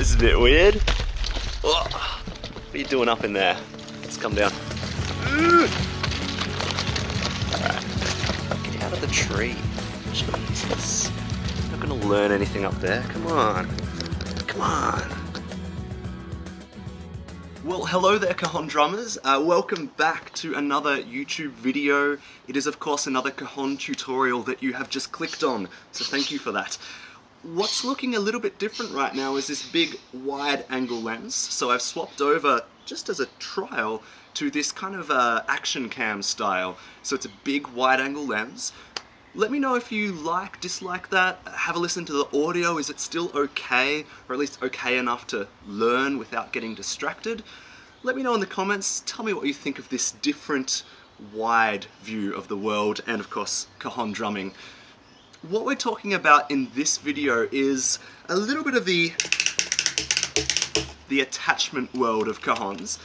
is a bit weird. Oh, what are you doing up in there? Let's come down. Alright, get out of the tree. Jesus. I'm not gonna learn anything up there. Come on. Come on. Well, hello there, Cajon drummers. Welcome back to another YouTube video. It is, of course, another Cajon tutorial that you have just clicked on, so thank you for that. What's looking a little bit different right now is this big wide-angle lens. So I've swapped over, just as a trial, to this kind of action cam style. So it's a big wide-angle lens. Let me know if you like, dislike that. Have a listen to the audio. Is it still okay, or at least okay enough to learn without getting distracted? Let me know in the comments. Tell me what you think of this different, wide view of the world and, of course, Cajon drumming. What we're talking about in this video is a little bit of the attachment world of Cajons.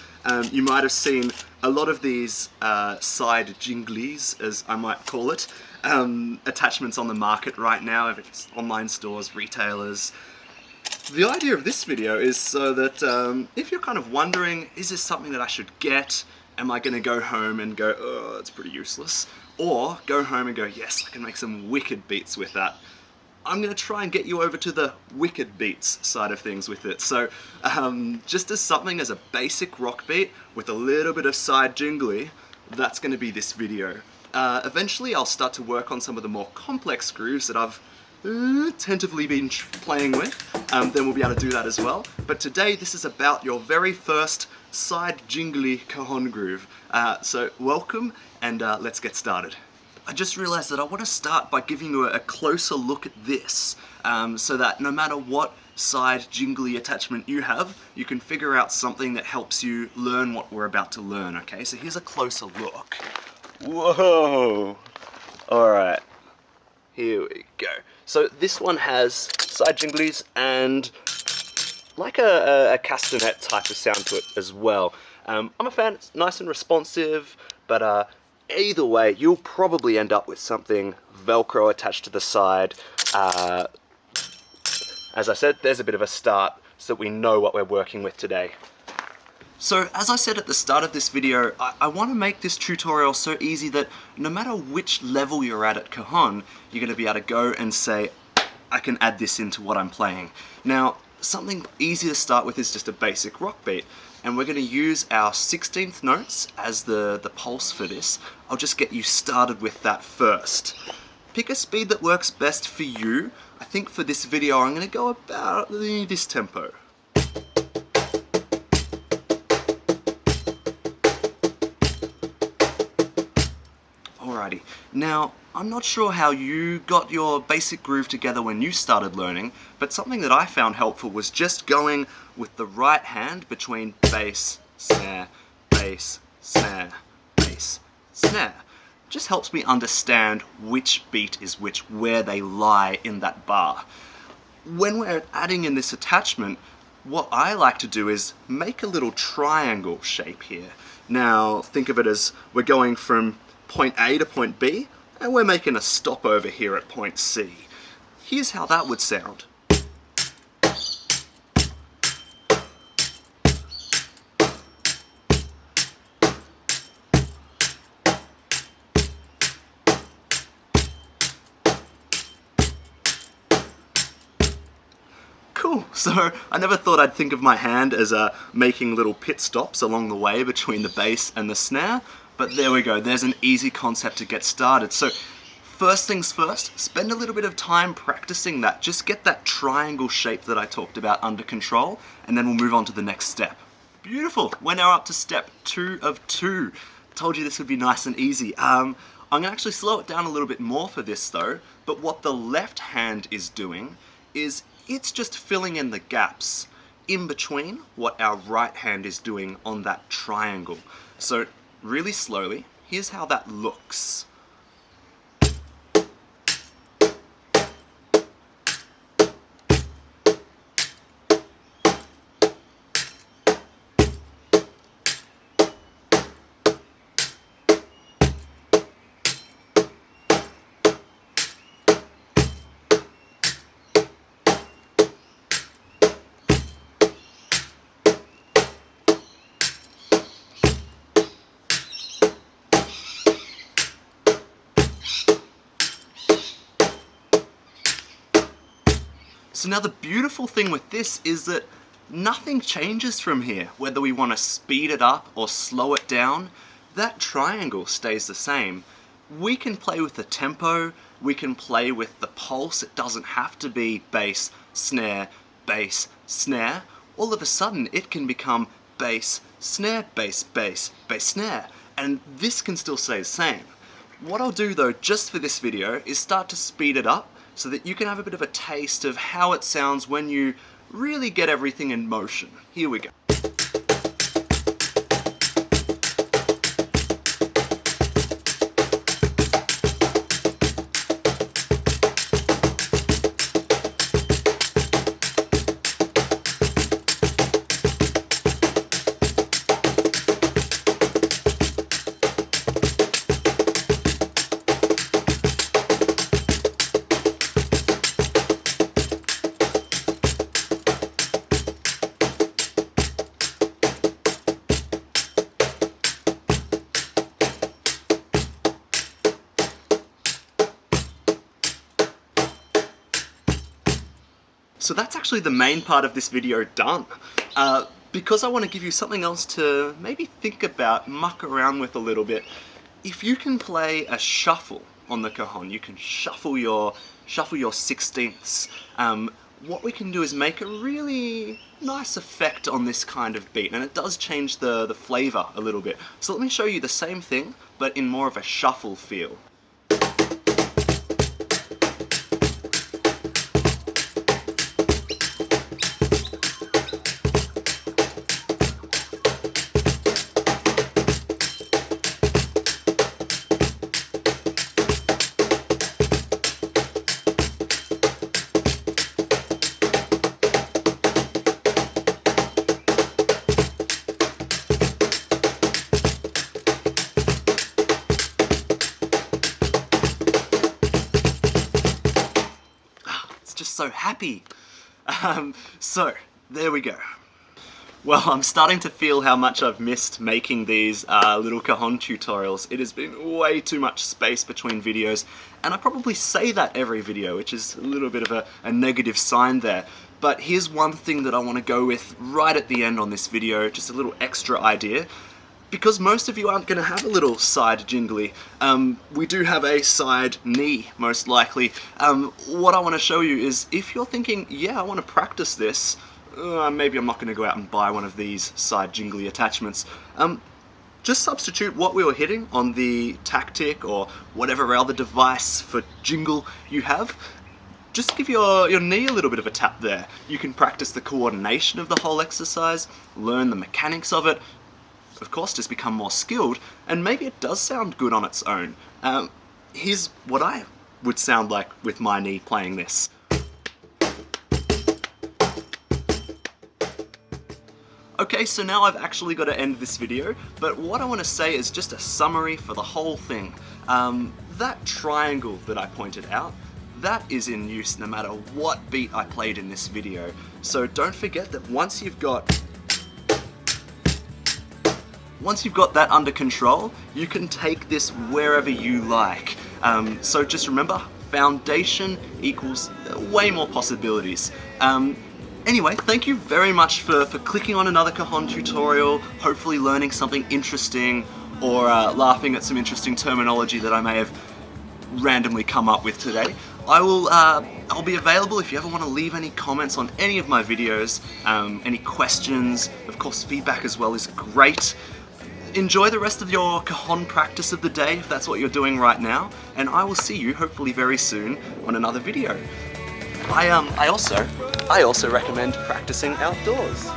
You might have seen a lot of these side jinglies, as I might call it, attachments on the market right now, it's online stores, retailers. The idea of this video is so that if you're kind of wondering, is this something that I should get? Am I going to go home and go, oh, it's pretty useless? Or go home and go, yes, I can make some wicked beats with that. I'm going to try and get you over to the wicked beats side of things with it. So just as something as a basic rock beat with a little bit of side jingly, that's going to be this video. Eventually I'll start to work on some of the more complex grooves that I've tentatively been playing with. Then we'll be able to do that as well. But today this is about your very first side jingly Cajon groove. So welcome, and let's get started. I just realized that I want to start by giving you a closer look at this, so that no matter what side jingly attachment you have, you can figure out something that helps you learn what we're about to learn, okay? So here's a closer look. Whoa! Alright, here we go. So this one has side jinglies and like a castanet type of sound to it as well. I'm a fan, it's nice and responsive, but either way, you'll probably end up with something Velcro attached to the side. As I said, there's a bit of a start so that we know what we're working with today. So, as I said at the start of this video, I want to make this tutorial so easy that no matter which level you're at Cajon, you're going to be able to go and say, I can add this into what I'm playing. Now, something easy to start with is just a basic rock beat. And we're going to use our 16th notes as the pulse for this. I'll just get you started with that first. Pick a speed that works best for you. I think for this video I'm going to go about this tempo. Alrighty, now I'm not sure how you got your basic groove together when you started learning, but something that I found helpful was just going with the right hand between bass, snare, bass, snare, bass, snare. Just helps me understand which beat is which, where they lie in that bar. When we're adding in this attachment, what I like to do is make a little triangle shape here. Now think of it as we're going from point A to point B, and we're making a stop over here at point C. Here's how that would sound. Cool, so I never thought I'd think of my hand as making little pit stops along the way between the bass and the snare, but there we go, there's an easy concept to get started. So first things first, spend a little bit of time practicing that. Just get that triangle shape that I talked about under control, and then we'll move on to the next step. Beautiful, we're now up to step 2 of 2. Told you this would be nice and easy. I'm gonna actually slow it down a little bit more for this though, but what the left hand is doing is it's just filling in the gaps in between what our right hand is doing on that triangle. So really slowly, here's how that looks. So now the beautiful thing with this is that nothing changes from here. Whether we want to speed it up or slow it down, that triangle stays the same. We can play with the tempo, we can play with the pulse. It doesn't have to be bass, snare, bass, snare. All of a sudden it can become bass, snare, bass, bass, bass, snare. And this can still stay the same. What I'll do though, just for this video, is start to speed it up so that you can have a bit of a taste of how it sounds when you really get everything in motion. Here we go. So that's actually the main part of this video done. Because I want to give you something else to maybe think about, muck around with a little bit. If you can play a shuffle on the cajon, you can shuffle your sixteenths. What we can do is make a really nice effect on this kind of beat, and it does change the flavor a little bit. So let me show you the same thing, but in more of a shuffle feel. Just so happy. So there we go. Well, I'm starting to feel how much I've missed making these little cajon tutorials. It has been way too much space between videos, and I probably say that every video, which is a little bit of a negative sign there. But here's one thing that I want to go with right at the end on this video, just a little extra idea. Because most of you aren't going to have a little side jingly, we do have a side knee, most likely. What I want to show you is, if you're thinking, yeah, I want to practice this, maybe I'm not going to go out and buy one of these side jingly attachments. Just substitute what we were hitting on the tactic or whatever other device for jingle you have. Just give your knee a little bit of a tap there. You can practice the coordination of the whole exercise, learn the mechanics of it, of course just become more skilled, and maybe it does sound good on its own. Here's what I would sound like with my knee playing this. Okay, so now I've actually got to end this video, but what I want to say is just a summary for the whole thing. That triangle that I pointed out, that is in use no matter what beat I played in this video. So don't forget that once you've got that under control, you can take this wherever you like. So just remember, foundation equals way more possibilities. Anyway, thank you very much for clicking on another cajon tutorial, hopefully learning something interesting, or laughing at some interesting terminology that I may have randomly come up with today. I'll be available if you ever want to leave any comments on any of my videos, any questions. Of course, feedback as well is great. Enjoy the rest of your cajon practice of the day if that's what you're doing right now, and I will see you hopefully very soon on another video. I also recommend practicing outdoors.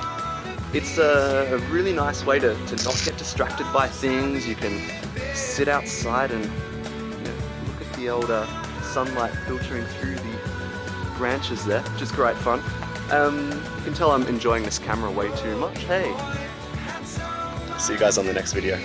It's a really nice way to not get distracted by things. You can sit outside and look at the old sunlight filtering through the branches there, which is great fun. You can tell I'm enjoying this camera way too much. Hey! See you guys on the next video.